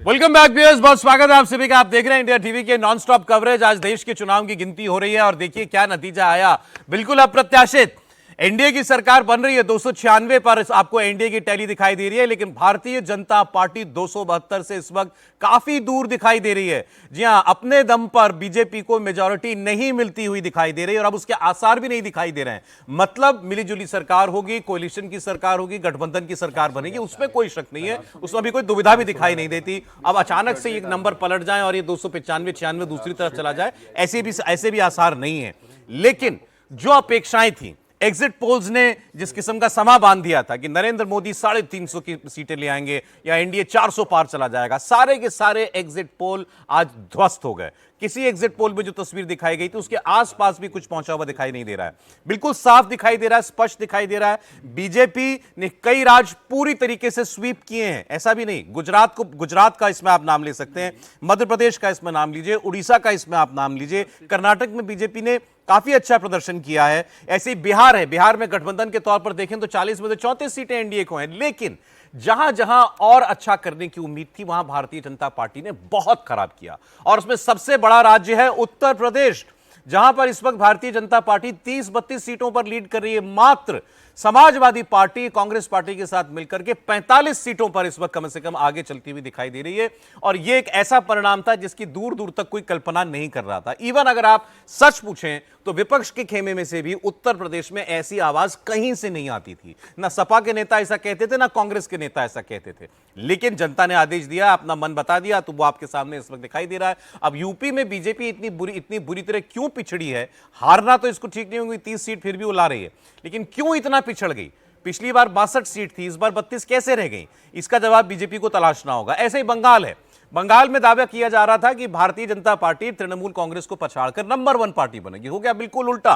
Welcome back viewers, बहुत स्वागत है आप सभी का। आप देख रहे हैं इंडिया टीवी के नॉन स्टॉप कवरेज। आज देश के चुनाव की गिनती हो रही है और देखिए क्या नतीजा आया, बिल्कुल अप्रत्याशित। एनडीए की सरकार बन रही है, 296 पर आपको एनडीए की टैली दिखाई दे रही है, लेकिन भारतीय जनता पार्टी 272 से इस वक्त काफी दूर दिखाई दे रही है। जी हां, अपने दम पर बीजेपी को मेजॉरिटी नहीं मिलती हुई दिखाई दे रही है और अब उसके आसार भी नहीं दिखाई दे रहे हैं। मतलब मिलीजुली सरकार होगी, कोalition की सरकार होगी, गठबंधन की सरकार बनेगी, उसमें कोई शक नहीं है, उसमें भी कोई दुविधा भी दिखाई नहीं देती। अब अचानक से एक नंबर पलट जाए और ये 295-96 दूसरी तरफ चला जाए, ऐसे भी आसार नहीं है। लेकिन जो अपेक्षाएं थी, एग्जिट पोल्स ने जिस किस्म का समा बांध दिया था कि नरेंद्र मोदी 350 की सीटें ले आएंगे या एनडीए 400 पार चला जाएगा, सारे के सारे एग्जिट पोल आज ध्वस्त हो गए। किसी एग्जिट पोल में जो तस्वीर दिखाई गई थी उसके आसपास भी कुछ पहुंचा हुआ दिखाई नहीं दे रहा है। बिल्कुल साफ दिखाई दे रहा है, स्पष्ट दिखाई दे रहा है। बीजेपी ने कई राज्य पूरी तरीके से स्वीप किए हैं, ऐसा भी नहीं। गुजरात का इसमें आप नाम ले सकते हैं, मध्य प्रदेश का इसमें नाम लीजिए, उड़ीसा का इसमें आप नाम लीजिए, कर्नाटक में बीजेपी ने काफी अच्छा प्रदर्शन किया है। ऐसे ही बिहार है, बिहार में गठबंधन के तौर पर देखें तो 40 में से 34 सीटें एनडीए को हैं। लेकिन जहां जहां और अच्छा करने की उम्मीद थी वहां भारतीय जनता पार्टी ने बहुत खराब किया। और उसमें सबसे बड़ा राज्य है उत्तर प्रदेश, जहां पर इस वक्त भारतीय जनता पार्टी 30-32 सीटों पर लीड कर रही है। मात्र समाजवादी पार्टी कांग्रेस पार्टी के साथ मिलकर के 45 सीटों पर इस वक्त कम से कम आगे चलती हुई दिखाई दे रही है। और यह एक ऐसा परिणाम था जिसकी दूर दूर तक कोई कल्पना नहीं कर रहा था। इवन अगर आप सच पूछें तो विपक्ष के खेमे में से भी उत्तर प्रदेश में ऐसी आवाज कहीं से नहीं आती थी। ना सपा के नेता ऐसा कहते थे, ना कांग्रेस के नेता ऐसा कहते थे। लेकिन जनता ने आदेश दिया, अपना मन बता दिया, तो वो आपके सामने इस वक्त दिखाई दे रहा है। अब यूपी में बीजेपी इतनी बुरी तरह क्यों पिछड़ी है? हारना तो इसको ठीक नहीं होगी, 30 सीट फिर भी वो ला रही है, लेकिन क्यों इतना पिछड़ गई? पिछली बार 62 सीट थी, इस बार 32 कैसे रह गई? इसका जवाब बीजेपी को तलाशना होगा। ऐसे ही बंगाल है, बंगाल में दावा किया जा रहा था कि भारतीय जनता पार्टी तृणमूल कांग्रेस को पछाड़कर नंबर 1 पार्टी बनेगी। हो गया बिल्कुल उल्टा।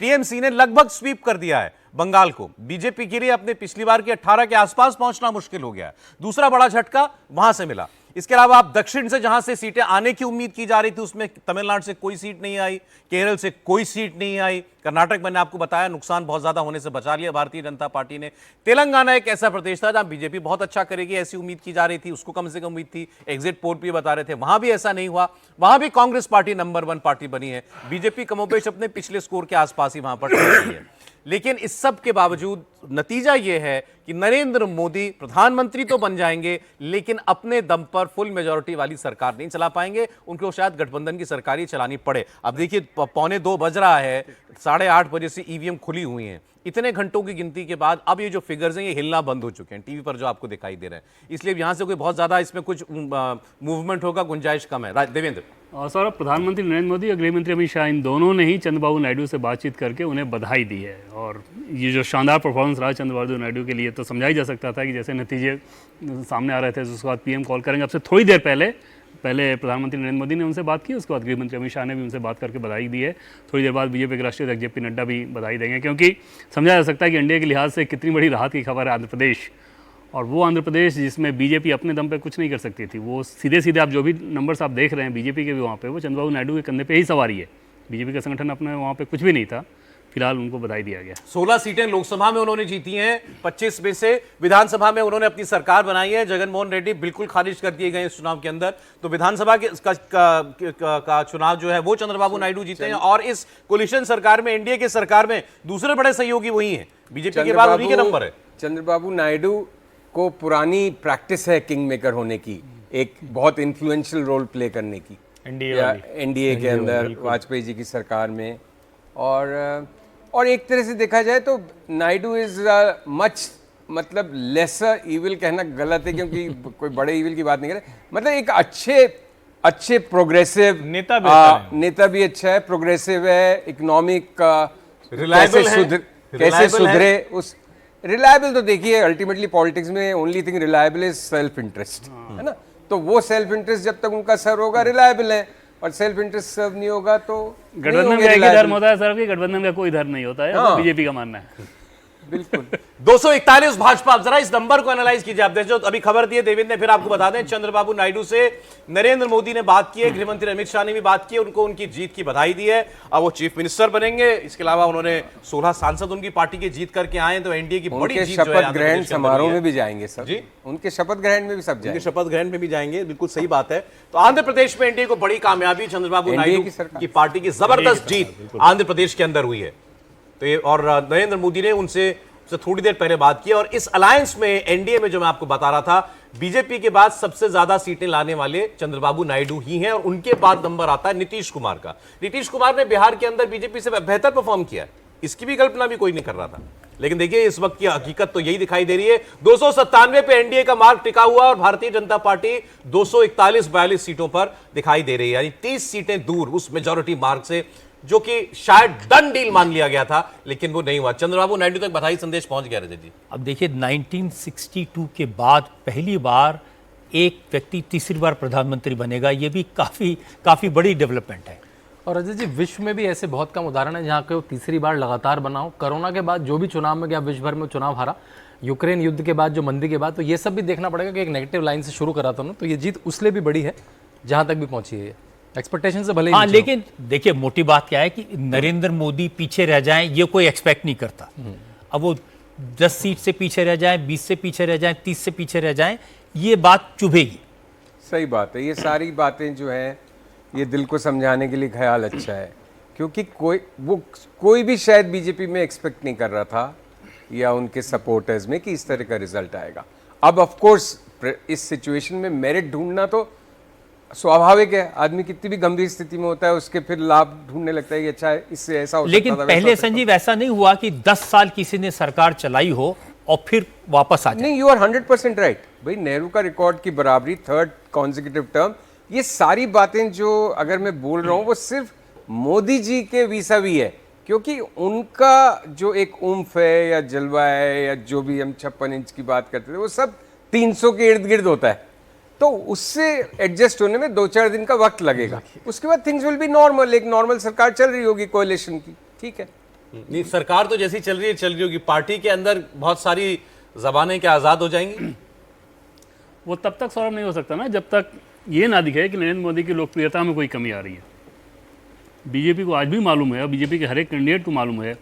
टीएमसी ने लगभग स्वीप कर दिया है बंगाल को। बीजेपी के लिए अपने पिछली बार के 18 के आसपास पहुंचना मुश्किल हो गया है। दूसरा बड़ा झटका वहां से मिला। इसके अलावा आप दक्षिण से जहां से सीटें आने की उम्मीद की जा रही थी, उसमें तमिलनाडु से कोई सीट नहीं आई, केरल से कोई सीट नहीं आई, कर्नाटक मैंने आपको बताया नुकसान बहुत ज्यादा होने से बचा लिया भारतीय जनता पार्टी ने। तेलंगाना एक ऐसा प्रदेश था जहां बीजेपी बहुत अच्छा करेगी ऐसी उम्मीद की जा रही थी, उसको कम से कम उम्मीद थी, एग्जिट पोल भी बता रहे थे, वहां भी ऐसा नहीं हुआ। वहां भी कांग्रेस पार्टी नंबर 1 पार्टी बनी है। बीजेपी कमोबेश अपने पिछले स्कोर के आसपास ही वहां पर ठहरी है। लेकिन इस सब के बावजूद नतीजा यह है कि नरेंद्र मोदी प्रधानमंत्री तो बन जाएंगे, लेकिन अपने दम पर फुल मेजॉरिटी वाली सरकार नहीं चला पाएंगे। उनको शायद गठबंधन की सरकार ही चलानी पड़े। अब देखिए 2:45 बज रहा है, 8:30 बजे से ईवीएम खुली हुई हैं। इतने घंटों की गिनती के बाद अब ये जो फिगर्स हैं ये हिलना बंद हो चुके हैं टीवी पर जो आपको दिखाई दे रहे हैं। इसलिए यहां से कोई बहुत ज्यादा इसमें कुछ मूवमेंट होगा, गुंजाइश कम है। देवेंद्र सर, प्रधानमंत्री नरेंद्र मोदी और गृह मंत्री अमित शाह, इन दोनों ने ही चंद्रबाबू नायडू से बातचीत करके उन्हें बधाई दी है। और ये जो शानदार परफॉर्मेंस रहा चंद्रबाबू नायडू के लिए, तो समझा ही जा सकता था कि जैसे नतीजे सामने आ रहे थे उसके बाद पीएम कॉल करेंगे। अब से थोड़ी देर पहले प्रधानमंत्री नरेंद्र मोदी ने उनसे बात की, उसके बाद गृह मंत्री अमित शाह ने भी उनसे बात करके बधाई दी है। थोड़ी देर बाद बीजेपी के राष्ट्रीय अध्यक्ष जेपी नड्डा भी बधाई देंगे, क्योंकि समझा जा सकता है कि इंडिया के लिहाज से कितनी बड़ी राहत की खबर है आंध्र प्रदेश। और वो आंध्र प्रदेश जिसमें बीजेपी अपने दम पे कुछ नहीं कर सकती थी, वो सीधे आप जो भी नंबर्स आप देख रहे हैं बीजेपी के भी वहाँ पे, वो चंद्रबाबू नायडू के कंधे पे ही सवारी है। बीजेपी का संगठन अपने वहाँ पे कुछ भी नहीं था। फिलहाल उनको बधाई दिया गया। 16 सीटें लोकसभा में उन्होंने जीती हैं, 25 में से विधानसभा में उन्होंने अपनी सरकार बनाई है। जगनमोहन रेड्डी बिल्कुल खारिज कर दिए गए इस चुनाव के अंदर। तो विधानसभा का चुनाव जो है वो चंद्रबाबू नायडू जीते हैं। और इस कोलिशन सरकार में, एनडीए की सरकार में दूसरे बड़े सहयोगी वही हैं, बीजेपी के बाद उन्हीं के नंबर है। चंद्रबाबू नायडू को पुरानी प्रैक्टिस है किंग मेकर होने की, एक बहुत इन्फ्लुएंशियल रोल प्ले करने की एनडीए के अंदर, वाजपेयी जी की सरकार में। और एक तरह से देखा जाए तो नायडू इज मच, मतलब लेसर इविल कहना गलत है क्योंकि कोई बड़े इविल की बात नहीं कर रहे, मतलब एक अच्छे प्रोग्रेसिव नेता भी अच्छा है, प्रोग्रेसिव है, इकोनॉमिक कैसे सुधरे उस रिलायबल। तो देखिए अल्टीमेटली पॉलिटिक्स में only thing reliable is self interest, है ना। तो वो सेल्फ इंटरेस्ट जब तक उनका सर्व होगा रिलायबल है, और सेल्फ इंटरेस्ट सर्व नहीं होगा तो गठबंधन का एक ही धर्म होता है सर, कि गठबंधन का कोई धर्म नहीं होता है, बीजेपी का मानना है। बिल्कुल 241 भाजपा। अब जरा इस नंबर को एनालाइज कीजिए आप। जो अभी खबर दी है देवेंद्र ने, फिर आपको बता दें, चंद्रबाबू नायडू से नरेंद्र मोदी ने बात की है, गृह मंत्री अमित शाह ने भी बात की है, उनको उनकी जीत की बधाई दी है। अब वो चीफ मिनिस्टर बनेंगे। इसके अलावा उन्होंने 16 सांसद उनकी पार्टी के जीत करके आए, तो एनडीए की बड़ी उनके जीत जो है शपथ आंध्र ग्रहण प्रदेश के अंदर समारोह हुई है। में भी जाएंगे सब जी? उनके शपथ ग्रहण में भी सब उनके जाएंगे। शपथ ग्रहण में भी जाएंगे, बिल्कुल सही बात है। तो आंध्र प्रदेश में एनडीए को बड़ी कामयाबी, चंद्रबाबू NDA नायडू की सरकार। की पार्टी की जबरदस्त जीत आंध्र प्रदेश के अंदर हुई है। तो ये और नरेंद्र मोदी ने उनसे थोड़ी देर पहले बात की। और इस अलायंस में, एनडीए में, जो मैं आपको बता रहा था, बीजेपी के बाद सबसे ज्यादा सीटें लाने वाले चंद्रबाबू नायडू ही हैं, और उनके बाद नंबर आता है नीतीश कुमार का। नीतीश कुमार ने बिहार के अंदर बीजेपी से बेहतर परफॉर्म किया है, इसकी भी कल्पना भी कोई नहीं कर रहा था। लेकिन देखिए इस वक्त की हकीकत तो यही दिखाई दे रही है। 297 पे एनडीए का मार्क टिका हुआ और भारतीय जनता पार्टी 241-42 सीटों पर दिखाई दे रही है, यानी 30 सीटें दूर उस मेजॉरिटी मार्क से, जो कि शायद डन डील मान लिया गया था, लेकिन वो नहीं हुआ। चंद्रबाबू नायडू तक बधाई संदेश पहुंच गया रजत जी। अब देखिए 1962 के बाद पहली बार एक व्यक्ति तीसरी बार प्रधानमंत्री बनेगा, ये भी काफी बड़ी डेवलपमेंट है। और अजय जी, विश्व में भी ऐसे बहुत कम उदाहरण है जहाँ के वो तीसरी बार लगातार बना हो। कोरोना के बाद जो भी चुनाव में गया, विश्व भर में चुनाव हारा। यूक्रेन युद्ध के बाद, जो मंदी के बाद, तो ये सब भी देखना पड़ेगा कि एक नेगेटिव लाइन से शुरू करा था ना, तो ये जीत उसलिए भी बड़ी है जहाँ तक भी पहुंची है, एक्सपेक्टेशन से भले ही हाँ, नीचे हो। लेकिन देखिए मोटी बात क्या है कि नरेंद्र मोदी पीछे रह जाएं, ये कोई एक्सपेक्ट नहीं करता। अब वो 10 सीट से पीछे रह जाएं, 20 से पीछे रह जाएं, 30 से पीछे रह जाएं, ये बात चुभेगी। सही बात है। ये सारी बातें जो है, ये दिल को समझाने के लिए ख्याल अच्छा है, क्योंकि कोई भी शायद बीजेपी में एक्सपेक्ट नहीं कर रहा था, या उनके सपोर्टर्स में, कि इस तरह का रिजल्ट आएगा। अब ऑफ कोर्स इस सिचुएशन में मेरिट ढूंढना तो स्वाभाविक है। आदमी कितनी भी गंभीर स्थिति में होता है, उसके फिर लाभ ढूंढने लगता है कि अच्छा इससे ऐसा हो सकता था, लेकिन वैसा पहले हो सकता था। संजीव ऐसा नहीं हुआ कि 10 साल किसी ने सरकार चलाई हो और फिर वापस आ जाए। नहीं, यू आर 100% राइट भाई। नेहरू का रिकॉर्ड की बराबरी, 3rd कॉन्जिक्यूटिव टर्म, ये सारी बातें जो अगर मैं बोल रहा हूँ वो सिर्फ मोदी जी के वीसावी है, क्योंकि उनका जो एक उम्फ है या जलवा है, या जो भी हम 56 इंच की बात करते थे, वो सब 300 के इर्द गिर्द होता है। तो उससे एडजस्ट होने में 2-4 दिन का वक्त लगेगा। उसके बाद थिंग्स विल बी नॉर्मल। एक नॉर्मल सरकार चल रही होगी कोalition की, ठीक है। नहीं, सरकार तो जैसी चल रही होगी, पार्टी के अंदर बहुत सारी जबानें क्या आजाद हो जाएंगी। वो तब तक सॉल्व नहीं हो सकता ना जब तक ये ना दिखे कि नरेंद्र मोदी की लोकप्रियता में कोई कमी आ रही है। बीजेपी को आज भी मालूम है, बीजेपी के हर एक कैंडिडेट को मालूम है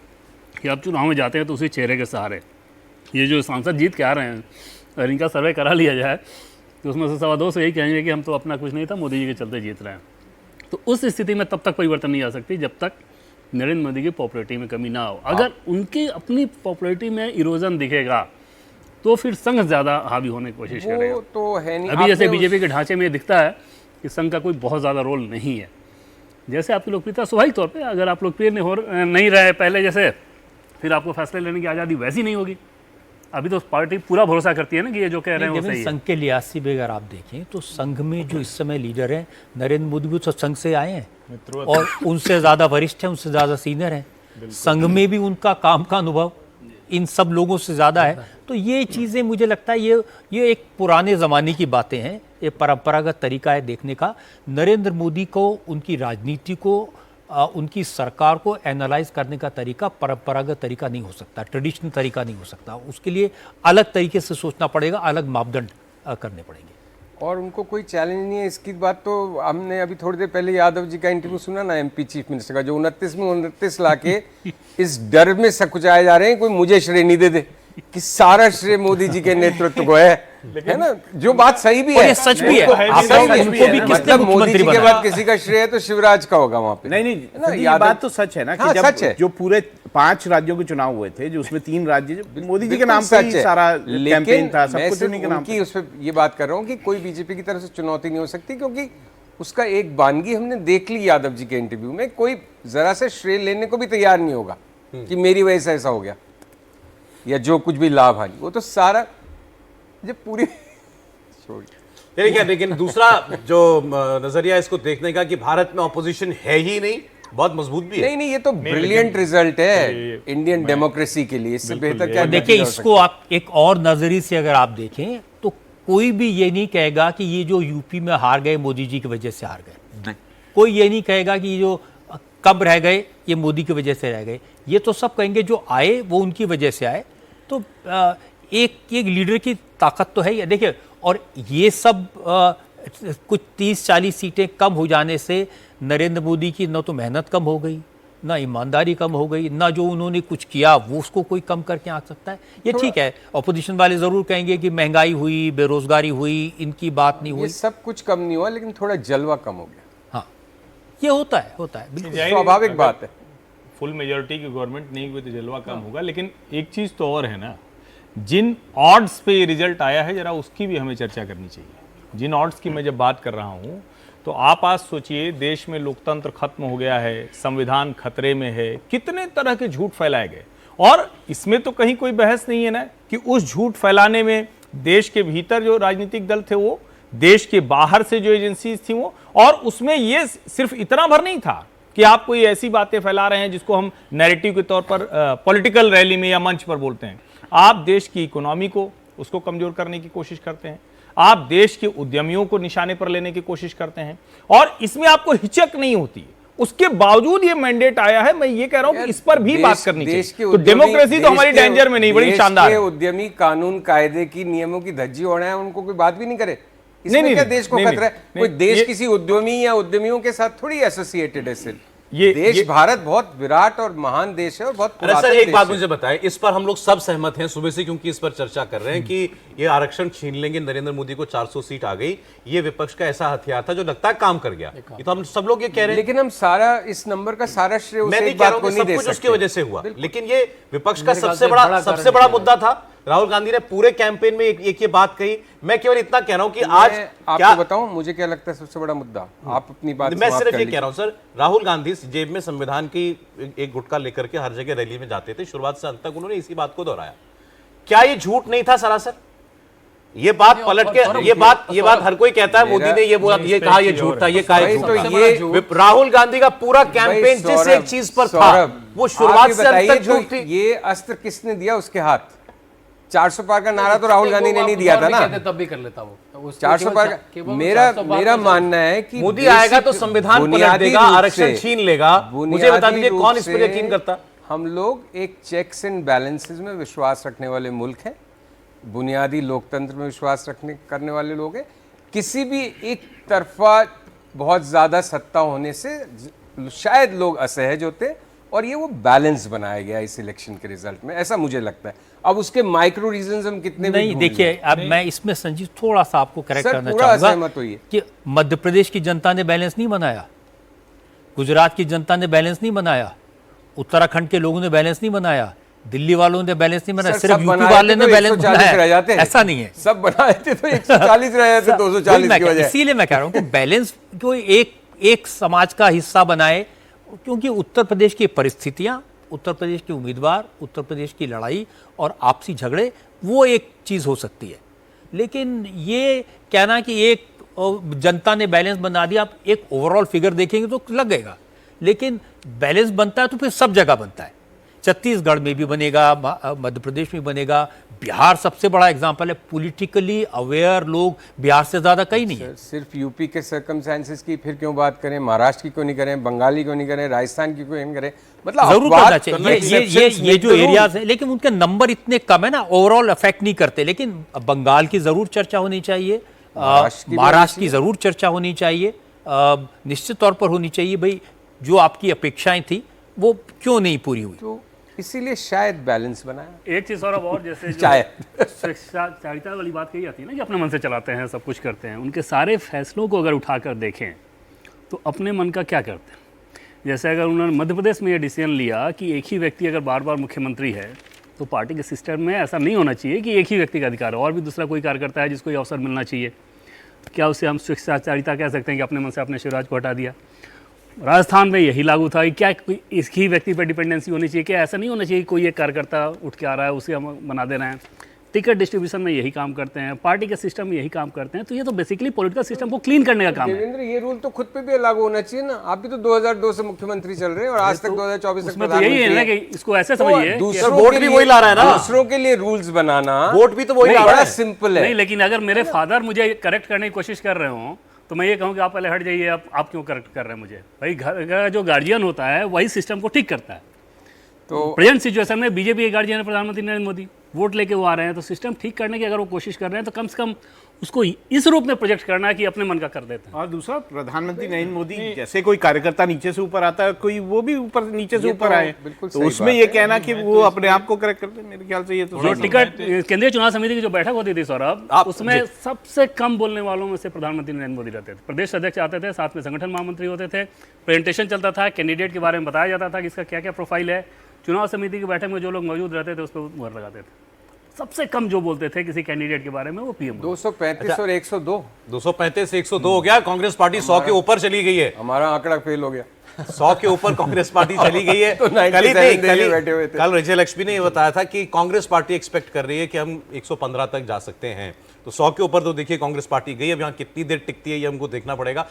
कि आप चुनाव में जाते हैं तो उसी चेहरे के सहारे। ये जो सांसद जीत के आ रहे हैं, अगर इनका सर्वे करा लिया जाए तो उसमें से 2.25 यही कहेंगे कि हम तो अपना कुछ नहीं था, मोदी जी के चलते जीत रहे हैं। तो उस स्थिति में तब तक परिवर्तन नहीं आ सकती जब तक नरेंद्र मोदी की पॉपुलैरिटी में कमी ना हो। अगर उनकी अपनी पॉपुलैरिटी में इरोजन दिखेगा तो फिर संघ ज़्यादा हावी होने की कोशिश करेगा। वो तो है नहीं। अभी जैसे आपने बीजेपी के ढांचे में ये दिखता है कि संघ का कोई बहुत ज़्यादा रोल नहीं है। जैसे आपकी लोकप्रियता स्वाभाविक तौर पे, अगर आप लोकप्रिय नहीं रहे पहले जैसे, फिर आपको फैसले लेने की आज़ादी वैसी नहीं होगी। अभी तो पार्टी पूरा भरोसा करती है ना कि ये जो कह रहे हैं वो सही है। संघ के लिहाज से भी अगर आप देखें तो संघ में जो इस समय लीडर हैं, नरेंद्र मोदी भी तो संघ से आए हैं और उनसे ज़्यादा वरिष्ठ हैं, उनसे ज़्यादा सीनियर हैं। संघ में भी उनका काम का अनुभव इन सब लोगों से ज़्यादा है। तो ये चीज़ें मुझे लगता है ये एक पुराने ज़माने की बातें हैं, ये परंपरागत तरीका है देखने का। नरेंद्र मोदी को, उनकी राजनीति को, उनकी सरकार को एनालाइज करने का तरीका परंपरागत तरीका नहीं हो सकता, ट्रेडिशनल तरीका नहीं हो सकता। उसके लिए अलग तरीके से सोचना पड़ेगा, अलग मापदंड करने पड़ेंगे। और उनको कोई चैलेंज नहीं है। इसकी बात तो हमने अभी थोड़ी देर पहले यादव जी का इंटरव्यू सुना ना, एमपी चीफ मिनिस्टर का, जो 29 में 29 लाके इस डर में सकुचाए जा रहे हैं कोई मुझे श्रेय नहीं दे दे, कि सारा श्रेय मोदी जी के नेतृत्व को है ना, जो बात सही भी है। ये सच भी है। हाँ, सही भी है। उनको भी किसने मतलब मोदी मुख्यमंत्री जी के बनाया? बाद किसी का श्रेय तो शिवराज का होगा वहां पे। नहीं ना, संदीप, ये यादव- बात तो सच है ना कि हाँ, जब सच है। जो पूरे 5 राज्यों के चुनाव हुए थे, जो उसमें 3 राज्य जो मोदी जी के बिल्कुल नाम पे ही सच है। सारा लेकिन कैंपेन था, सब मैं कुछ सिर्फ उन्हीं के नाम उनकी पे। उस पे ये बात कर रहा हूँ कि कोई बीजेपी की तरफ से चुनौती नहीं हो सकती, क्योंकि उसका एक वानगी हमने देख ली यादव जी के इंटरव्यू में। कोई जरा से श्रेय लेने को भी तैयार नहीं होगा कि मेरी वजह से ऐसा हो गया या जो कुछ भी लाभ हानि, वो तो सारा जब पूरी लेकिन दूसरा जो नजरिया इसको देखने का कि भारत में ऑपोजिशन है ही नहीं, बहुत मजबूत भी है। नहीं, ये तो ब्रिलियंट रिजल्ट है इंडियन डेमोक्रेसी के लिए। इससे बेहतर क्या देखिए, हो इसको आप एक और नजरिए से अगर आप देखें तो कोई भी ये नहीं कहेगा कि ये जो यूपी में हार गए मोदी जी की वजह से हार गए। कोई ये नहीं कहेगा कि ये जो कम रह गए ये मोदी की वजह से रह गए। ये तो सब कहेंगे जो आए वो उनकी वजह से आए। तो एक एक लीडर की ताकत तो है ही। देखिए, और ये सब कुछ 30-40 सीटें कम हो जाने से नरेंद्र मोदी की न तो मेहनत कम हो गई, ना ईमानदारी कम हो गई, ना जो उन्होंने कुछ किया वो उसको कोई कम करके आ सकता है। ये ठीक है, ऑपोजिशन वाले जरूर कहेंगे कि महंगाई हुई, बेरोजगारी हुई, इनकी बात नहीं ये हुई। सब कुछ कम नहीं हुआ, लेकिन थोड़ा जलवा कम हो गया। हाँ, ये होता है बिल्कुल स्वाभाविक बात है। फुल मेजोरिटी की गवर्नमेंट नहीं हुई तो जलवा कम होगा, लेकिन एक चीज तो और है ना, जिन ऑड्स पे ये रिजल्ट आया है जरा उसकी भी हमें चर्चा करनी चाहिए। जिन ऑड्स की मैं जब बात कर रहा हूँ तो आप आज सोचिए, देश में लोकतंत्र खत्म हो गया है, संविधान खतरे में है, कितने तरह के झूठ फैलाए गए। और इसमें तो कहीं कोई बहस नहीं है ना कि उस झूठ फैलाने में देश के भीतर जो राजनीतिक दल थे वो, देश के बाहर से जो एजेंसीज थी वो, और उसमें ये सिर्फ इतना भर नहीं था कि आप कोई ऐसी बातें फैला रहे हैं जिसको हम नैरेटिव के तौर पर पॉलिटिकल रैली में या मंच पर बोलते हैं। आप देश की इकोनॉमी को उसको कमजोर करने की कोशिश करते हैं, आप देश के उद्यमियों को निशाने पर लेने की कोशिश करते हैं, और इसमें आपको हिचक नहीं होती। उसके बावजूद ये मैंडेट आया है। मैं ये कह रहा हूं कि इस पर भी बात करनी चाहिए। तो डेमोक्रेसी तो हमारी डेंजर में नहीं, बड़ी शानदार है। उद्यमी कानून कायदे की नियमों की धज्जी ओढ़ाए, उनको कोई बात भी नहीं करे। इसमें क्या देश को खतरा है? कोई देश किसी उद्यमी या उद्यमियों के साथ थोड़ी एसोसिएटेड है सिर्फ। देश भारत बहुत विराट और महान देश है और बहुत पुरातन सर, एक बात देश मुझे बताएं, इस पर हम लोग सब सहमत हैं सुबह से, क्योंकि इस पर चर्चा कर रहे हैं कि ये आरक्षण छीन लेंगे, नरेंद्र मोदी को 400 सीट आ गई, ये विपक्ष का ऐसा हथियार था जो लगता है काम कर गया। ये तो हम सब लोग ये कह रहे हैं। लेकिन हम सारा इस नंबर का सारा श्रेय मैं उस नहीं एक कह रहा बात हूं को कि नहीं सब दे कुछ उसकी सकते। वजह से हुआ, लेकिन ये विपक्ष का मेरे ख्याल सबसे से बड़ा बड़ा कारण मुद्दा था। राहुल गांधी ने पूरे कैंपेन में एक ये बात कही। मैं केवल इतना कह रहा हूं कि आज मैं क्या, आपको बताऊं मुझे क्या लगता है सबसे बड़ा मुद्दा, आप अपनी बात मैं समाप्त सिर्फ कर ये लीजिए। कह रहा हूं सर, राहुल गांधी जेब में संविधान की एक गुटका लेकर के हर जगह रैली में जाते थे, शुरुआत से अंत तक उन्होंने इसी बात को दोहराया। क्या ये झूठ नहीं था सरासर? ये बात पलट के, ये बात हर कोई कहता है मोदी ने ये बोला, ये कहा ये झूठ था, ये कहा ये तो झूठ था। ये राहुल गांधी का पूरा कैंपेन जिस एक चीज पर था वो शुरुआत से अंत तक झूठ थी। ये अस्त्र किसने दिया उसके हाथ? 400 पार का नारा तो राहुल गांधी ने नहीं दिया था ना। तब भी कर लेता वो 400 पार का मेरा मानना है कि मोदी आएगा तो संविधान पलट देगा, आरक्षण छीन लेगा। मुझे बता दीजिए कौन इस पर यकीन करता? हम लोग एक चेक्स एंड बैलेंसेस में विश्वास रखने वाले मुल्क हैं, बुनियादी लोकतंत्र में विश्वास करने वाले लोग हैं। किसी भी एक तरफा बहुत ज्यादा सत्ता होने से शायद लोग असहज होते हैं, और ये वो बैलेंस बनाया गया इस इलेक्शन के रिजल्ट में, ऐसा मुझे लगता है। अब उसके माइक्रो रीजंस हम कितने भी नहीं, ढूंढ देखिए, लें। अब मैं इसमें संजीव थोड़ा सा आपको करेक्ट सर, करना पूरा चाहूंगा असहमत होइए। कि मध्य प्रदेश की जनता ने बैलेंस नहीं बनाया, गुजरात की जनता ने बैलेंस नहीं बनाया, उत्तराखंड के लोगों ने बैलेंस नहीं बनाया, दिल्ली वालों ने बैलेंस नहीं बनाया, सर, सिर्फ सब यूपी बनाए वाले थे ने तो बैलेंस 140 रह जाते बनाया। हैं। ऐसा नहीं है। सब बनाए थे तो 140 रह जाते 240 की वजह। इसीलिए मैं कह रहा हूं कि बैलेंस कोई एक समाज का हिस्सा बनाए, क्योंकि उत्तर प्रदेश की परिस्थितियां, उत्तर प्रदेश के उम्मीदवार, उत्तर प्रदेश की लड़ाई और आपसी झगड़े, वो एक चीज हो सकती है। लेकिन ये कहना कि एक जनता ने बैलेंस बना दिया, आप एक ओवरऑल फिगर देखेंगे तो लगेगा, लेकिन बैलेंस बनता है तो फिर सब जगह बनता है। छत्तीसगढ़ में भी बनेगा, मध्य प्रदेश में बनेगा, बिहार सबसे बड़ा एग्जांपल है। पॉलिटिकली अवेयर लोग बिहार से ज्यादा कहीं नहीं है। सिर्फ यूपी के सर्कमस्टेंसेस की फिर क्यों बात करें, महाराष्ट्र की क्यों नहीं करें, बंगाली क्यों नहीं करें, राजस्थान की क्यों नहीं करें? मतलब जरूर अपवाद करना चाहिए। ये जो एरियाज है, लेकिन उनके नंबर इतने कम है ना, ओवरऑल अफेक्ट नहीं करते। लेकिन बंगाल की जरूर चर्चा होनी चाहिए, महाराष्ट्र की जरूर चर्चा होनी चाहिए, निश्चित तौर पर होनी चाहिए। भाई, जो आपकी अपेक्षाएं थी वो क्यों नहीं पूरी हुई? तो इसीलिए शायद बैलेंस बनाया। एक चीज़ और जैसे शायद स्वेच्छाचारिता वाली बात कही जाती है ना कि अपने मन से चलाते हैं, सब कुछ करते हैं, उनके सारे फैसलों को अगर उठाकर देखें तो अपने मन का क्या करते हैं। जैसे अगर उन्होंने मध्य प्रदेश में ये डिसीजन लिया कि एक ही व्यक्ति अगर बार बार मुख्यमंत्री है, तो पार्टी के सिस्टम में ऐसा नहीं होना चाहिए कि एक ही व्यक्ति का अधिकार है, और भी दूसरा कोई कार्यकर्ता है जिसको ये अवसर मिलना चाहिए। क्या उसे हम स्वेच्छाचारिता कह सकते हैं कि अपने मन से अपने शिवराज को हटा दिया? राजस्थान में यही लागू था कि क्या कोई इस ही व्यक्ति पर डिपेंडेंसी होनी चाहिए? क्या ऐसा नहीं होना चाहिए कोई एक कार्यकर्ता उठ के आ रहा है उसे हम बना देना है? टिकट डिस्ट्रीब्यूशन में यही काम करते हैं, पार्टी के सिस्टम में यही काम करते हैं। तो ये तो बेसिकली पॉलिटिकल सिस्टम को क्लीन करने का काम है। देवेंद्र, ये रूल तो खुद पे भी लागू होना चाहिए ना। आप भी तो 2002 से मुख्यमंत्री चल रहे हैं और आज तक 2024 तक उसमें तो यही है ना कि इसको ऐसे समझिए दूसरों वोट के भी लिए- वही ला रहा है ना। दूसरों के लिए रूल्स बनाना, वोट भी तो वही ला रहा बड़ा है। सिंपल है। नहीं, लेकिन अगर मेरे फादर मुझे करेक्ट करने की कोशिश कर रहे हो तो मैं ये कहूँ कि आप पहले हट जाइए, आप क्यों करेक्ट कर रहे हैं मुझे? भाई, घर का जो गार्जियन होता है वही सिस्टम को ठीक करता है। तो प्रेजेंट सिचुएशन में बीजेपी के गार्जियन है प्रधानमंत्री नरेंद्र मोदी, वोट लेके वो आ रहे हैं, तो सिस्टम ठीक करने की अगर वो कोशिश कर रहे हैं तो कम से कम उसको इस रूप में प्रोजेक्ट करना है कि अपने मन का कर देते हैं। और दूसरा, प्रधानमंत्री नरेंद्र मोदी जैसे कोई कार्यकर्ता नीचे से ऊपर आता है, कोई वो भी ऊपर नीचे से ऊपर आए, बिल्कुल तो सही उसमें बात ये है। कहना कि वो अपने आप को करेक्ट करते हैं, मेरे ख्याल से ये तो जो सही टिकट केंद्रीय चुनाव समिति की जो बैठक होती थी सौरभ, आप- उसमें सबसे कम बोलने वालों में से प्रधानमंत्री नरेंद्र मोदी रहते थे। प्रदेश अध्यक्ष आते थे, साथ में संगठन महामंत्री होते थे, प्रेजेंटेशन चलता था, कैंडिडेट के बारे में बताया जाता था कि इसका क्या क्या प्रोफाइल है। चुनाव समिति की बैठक में जो लोग मौजूद रहते थे उस पर मुहर लगाते थे। सबसे कम जो बोलते थे किसी कैंडिडेट के बारे में वो पीएम। 235 और 102 235 से 102 हो गया। कांग्रेस पार्टी 100 के ऊपर चली गई है। हमारा आंकड़ा फेल हो गया। 100 के ऊपर कांग्रेस पार्टी चली गई है। तो 97 देने बैठे हुए थे। कल विजय लक्ष्मी ने ये बताया था कि कांग्रेस पार्टी एक्सपेक्ट कर रही है कि हम 115 तक जा सकते हैं। तो 100 के ऊपर तो देखिए कांग्रेस पार्टी गई। अब यहाँ कितनी देर टिकती है ये हमको देखना पड़ेगा।